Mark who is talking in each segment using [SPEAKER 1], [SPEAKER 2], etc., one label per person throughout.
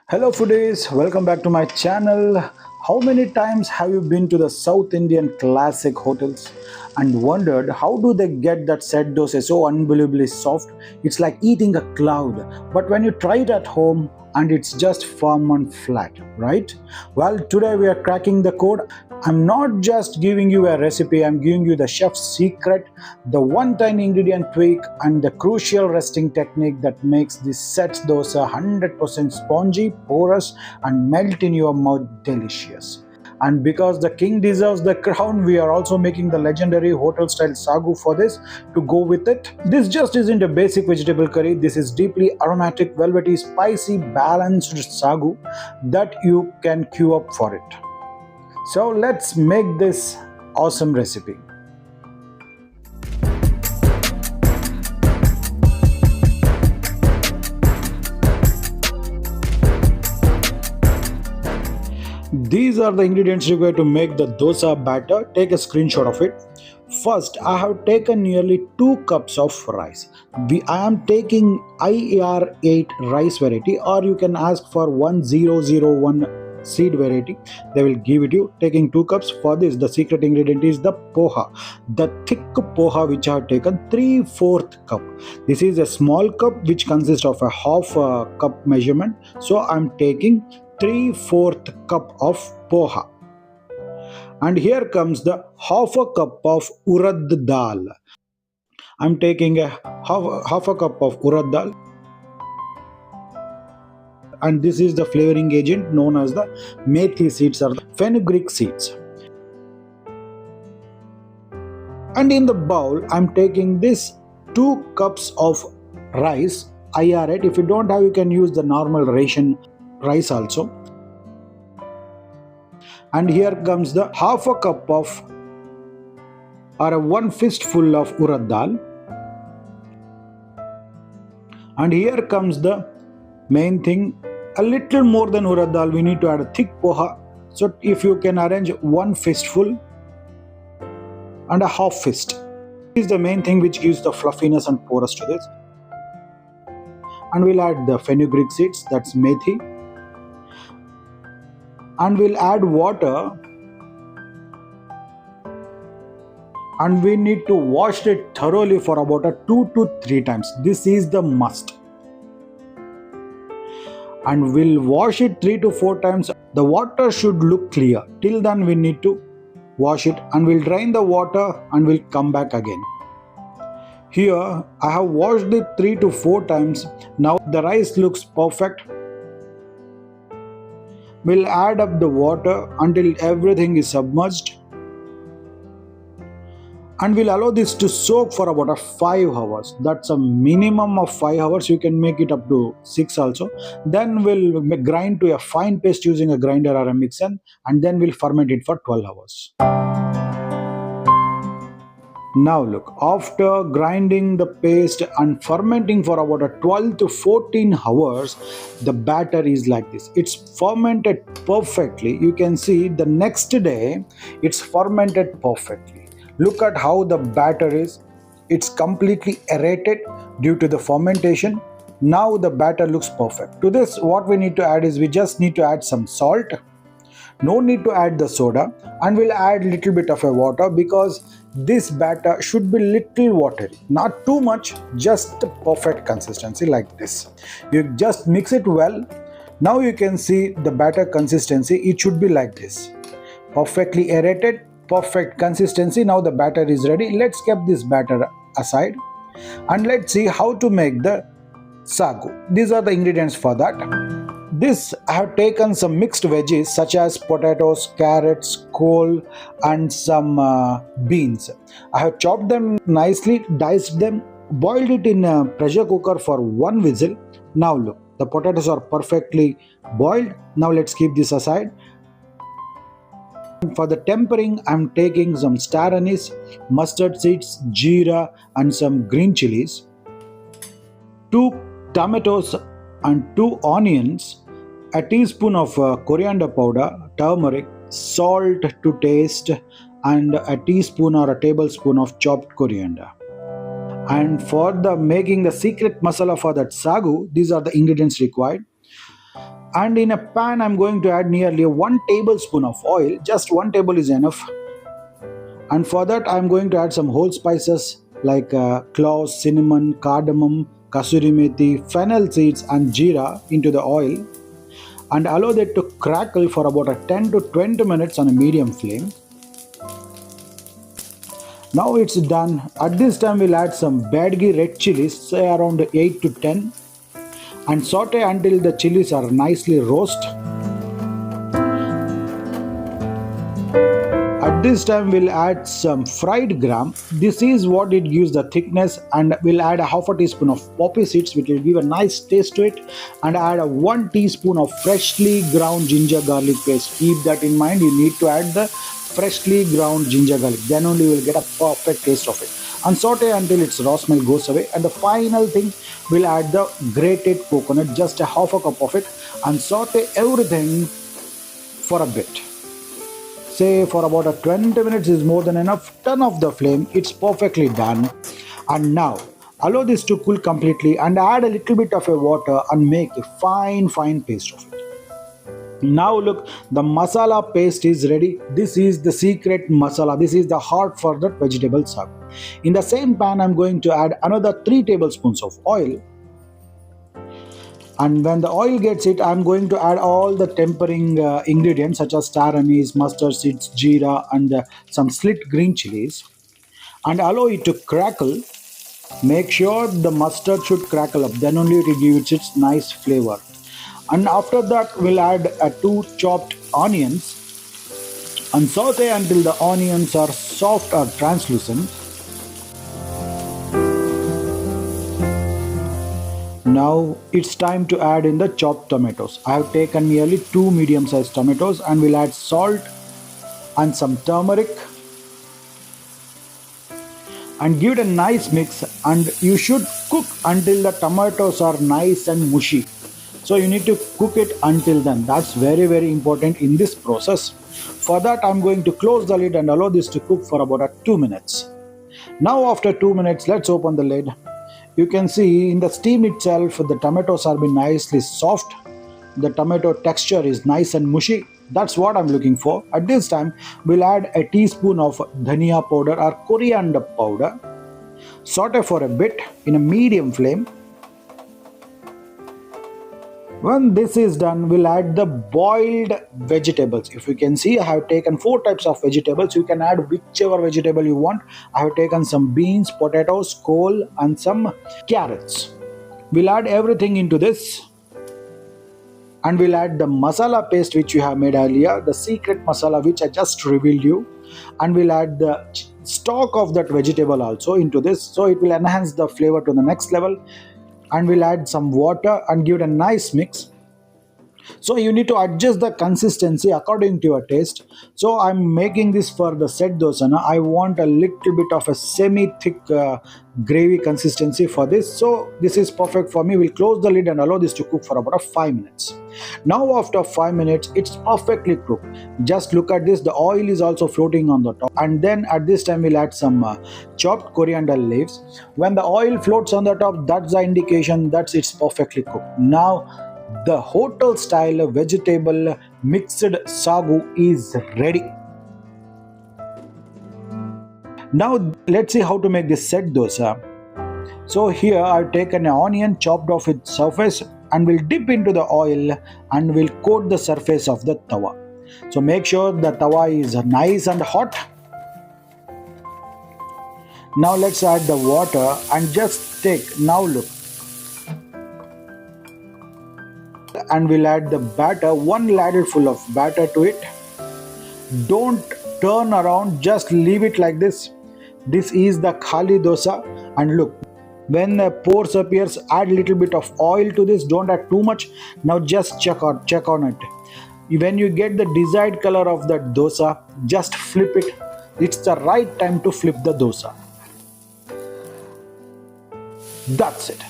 [SPEAKER 1] Hello foodies, welcome back to my channel. How many times have you been to the South Indian classic hotels and wondered how do they get that set dosa so unbelievably soft? It's like eating a cloud. But when you try it at home and it's just firm and flat, right? Well, today we are cracking the code. I'm not just giving you a recipe, I'm giving you the chef's secret, the one tiny ingredient tweak, and the crucial resting technique that makes this set dosa 100% spongy, porous, and melt in your mouth delicious. And because the king deserves the crown, we are also making the legendary hotel style sagu for this to go with it. This just isn't a basic vegetable curry, this is deeply aromatic, velvety, spicy, balanced sagu that you can queue up for it. So let's make this awesome recipe. These are the ingredients required to make the dosa batter. Take a screenshot of it. First, I have taken nearly 2 cups of rice. I am taking IR8 rice variety, or you can ask for 1001 seed variety. They will give it you. Taking 2 cups. For this, the secret ingredient is the poha, the thick poha, which I have taken 3/4 cup. This is a small cup which consists of a half cup measurement, so I am taking 3/4 cup of poha. And here comes the half a cup of urad dal. I'm taking a half a cup of urad dal, and this is the flavoring agent known as the Methi seeds or the Fenugreek seeds. And in the bowl, I'm taking this 2 cups of rice, IR8. If you don't have, you can use the normal ration rice also. And here comes the half a cup of or a 1 fistful of urad dal. And here comes the main thing, a little more than urad dal, we need to add a thick poha. So if you can arrange 1 fistful and a half fist. This is the main thing which gives the fluffiness and porous to this. And we'll add the fenugreek seeds, that's methi. And we'll add water. And we need to wash it thoroughly for about 2 to 3 times. This is the must. And we'll wash it 3 to 4 times. The water should look clear. Till then we need to wash it, and we'll drain the water and we'll come back again. Here I have washed it 3 to 4 times. Now the rice looks perfect. We'll add up the water until everything is submerged. And we'll allow this to soak for about 5 hours. That's a minimum of 5 hours. You can make it up to 6 also. Then we'll grind to a fine paste using a grinder or a mixer, and then we'll ferment it for 12 hours. Now look, after grinding the paste and fermenting for about 12 to 14 hours, the batter is like this. It's fermented perfectly. You can see the next day it's fermented perfectly. Look at how the batter is. It's completely aerated due to the fermentation. Now the batter looks perfect. To this, what we need to add is we just need to add some salt. No need to add the soda, and we'll add little bit of a water because this batter should be little watery, not too much, just the perfect consistency like this. You just mix it well. Now you can see the batter consistency. It should be like this, perfectly aerated, perfect consistency. Now the batter is ready. Let's keep this batter aside and let's see how to make the sagu. These are the ingredients for that. This, I have taken some mixed veggies such as potatoes, carrots, kohl, and some beans. I have chopped them nicely, diced them, boiled it in a pressure cooker for 1 whistle. Now look, the potatoes are perfectly boiled. Now let's keep this aside. For the tempering, I am taking some star anise, mustard seeds, jeera, and some green chilies, 2 tomatoes and 2 onions, a teaspoon of coriander powder, turmeric, salt to taste, and a teaspoon or a tablespoon of chopped coriander. And for the making the secret masala for that sagu, these are the ingredients required. And in a pan, I'm going to add nearly 1 tablespoon of oil. Just 1 table is enough. And for that, I'm going to add some whole spices like cloves, cinnamon, cardamom, kasuri methi, fennel seeds, and jeera into the oil and allow that to crackle for about a 10 to 20 minutes on a medium flame. Now it's done. At this time, we'll add some Badgi red chilies, say around 8 to 10, and saute until the chilies are nicely roast. At this time, we'll add some fried gram. This is what it gives the thickness, and we'll add a half a teaspoon of poppy seeds, which will give a nice taste to it, and add a 1 teaspoon of freshly ground ginger garlic paste. Keep that in mind. You need to add the freshly ground ginger garlic. Then only you will get a perfect taste of it. And saute until its raw smell goes away. And the final thing, we'll add the grated coconut, just a half a cup of it, and saute everything for a bit. Say for about a 20 minutes is more than enough. Turn off the flame. It's perfectly done. And now allow this to cool completely and add a little bit of a water and make a fine paste of it. Now look, the masala paste is ready. This is the secret masala. This is the heart for that vegetable sagu. In the same pan, I'm going to add another 3 tablespoons of oil. And when the oil gets it, I'm going to add all the tempering ingredients such as star anise, mustard seeds, jeera, and some slit green chilies, and allow it to crackle. Make sure the mustard should crackle up, then only it will give its nice flavor. And after that, we'll add 2 chopped onions and saute until the onions are soft or translucent. Now it's time to add in the chopped tomatoes. I have taken nearly 2 medium-sized tomatoes and will add salt and some turmeric and give it a nice mix, and you should cook until the tomatoes are nice and mushy. So you need to cook it until then. That's very important in this process. For that, I'm going to close the lid and allow this to cook for about 2 minutes. Now after 2 minutes, let's open the lid. You can see in the steam itself, the tomatoes are been nicely soft. The tomato texture is nice and mushy. That's what I'm looking for. At this time, we'll add a teaspoon of dhania powder or coriander powder. Saute for a bit in a medium flame. When this is done, we'll add the boiled vegetables. If you can see, I have taken 4 types of vegetables. You can add whichever vegetable you want. I have taken some beans, potatoes, kol, and some carrots. We'll add everything into this. And we'll add the masala paste which we have made earlier, the secret masala which I just revealed you. And we'll add the stock of that vegetable also into this. So it will enhance the flavor to the next level. And we'll add some water and give it a nice mix. So you need to adjust the consistency according to your taste. So I'm making this for the set dosa. Now I want a little bit of a semi-thick gravy consistency for this. So this is perfect for me. We'll close the lid and allow this to cook for about 5 minutes. Now after 5 minutes, it's perfectly cooked. Just look at this. The oil is also floating on the top. And then at this time, we'll add some chopped coriander leaves. When the oil floats on the top, that's the indication that it's perfectly cooked. Now the hotel style vegetable mixed sagu is ready. Now let's see how to make this set dosa. So here I've taken an onion chopped off its surface and will dip into the oil and will coat the surface of the tawa. So make sure the tawa is nice and hot. Now let's add the water and just take, now look. And we'll add the batter, 1 ladle full of batter to it. Don't turn around, just leave it like this. This is the khali dosa. And look, when the pores appears, add little bit of oil to this. Don't add too much. Now just check on it. When you get the desired color of that dosa, just flip it. It's the right time to flip the dosa. That's it.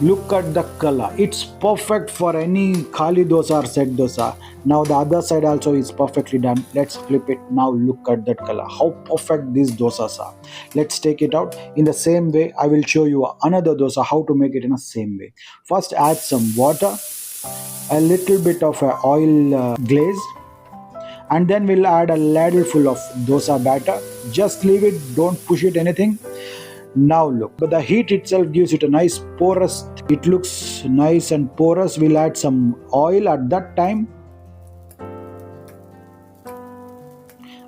[SPEAKER 1] Look at the color. It's perfect for any khali dosa or set dosa. Now the other side also is perfectly done. Let's flip it. Now look at that color. How perfect these dosas are. Let's take it out. In the same way, I will show you another dosa, how to make it in the same way. First add some water a little bit of a oil glaze, and then we'll add a ladle full of dosa batter. Just leave it, don't push it anything. Now look, but the heat itself gives it a nice porous. It looks nice and porous. We'll add some oil at that time,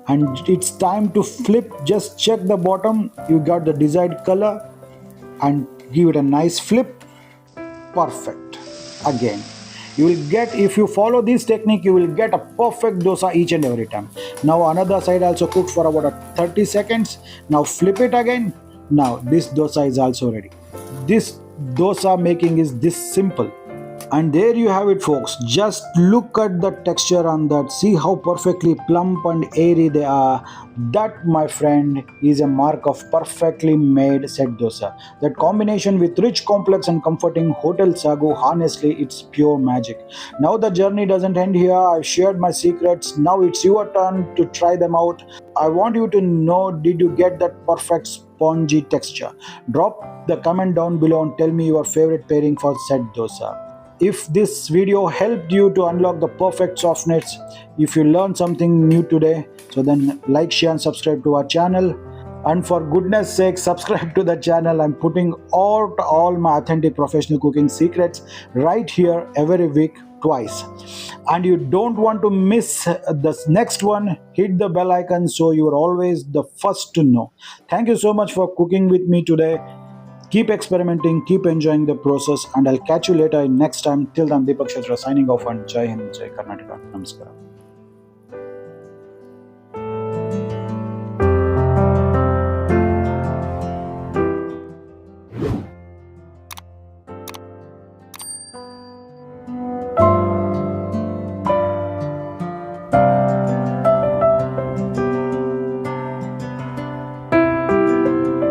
[SPEAKER 1] and it's time to flip. Just check the bottom, you got the desired color, and give it a nice flip. Perfect. Again, you will get, if you follow this technique, you will get a perfect dosa each and every time. Now another side also cooked for about 30 seconds. Now flip it again. Now this dosa is also ready. This dosa making is this simple. And there you have it, folks. Just look at the texture on that. See how perfectly plump and airy they are. That, my friend, is a mark of perfectly made set dosa. That combination with rich, complex, and comforting hotel sagu, honestly, it's pure magic. Now the journey doesn't end here. I've shared my secrets. Now it's your turn to try them out. I want you to know, did you get that perfect spongy texture? Drop the comment down below and tell me your favorite pairing for set dosa. If this video helped you to unlock the perfect softness, if you learned something new today, so then like, share and subscribe to our channel. And for goodness sake, subscribe to the channel. I'm putting all my authentic professional cooking secrets right here every week, twice. And you don't want to miss this next one, hit the bell icon so you're always the first to know. Thank you so much for cooking with me today. Keep experimenting, keep enjoying the process, and I'll catch you later in next time. Till then, Deepaks signing off, and Jai Hind, Jai Karnataka. Namaskar.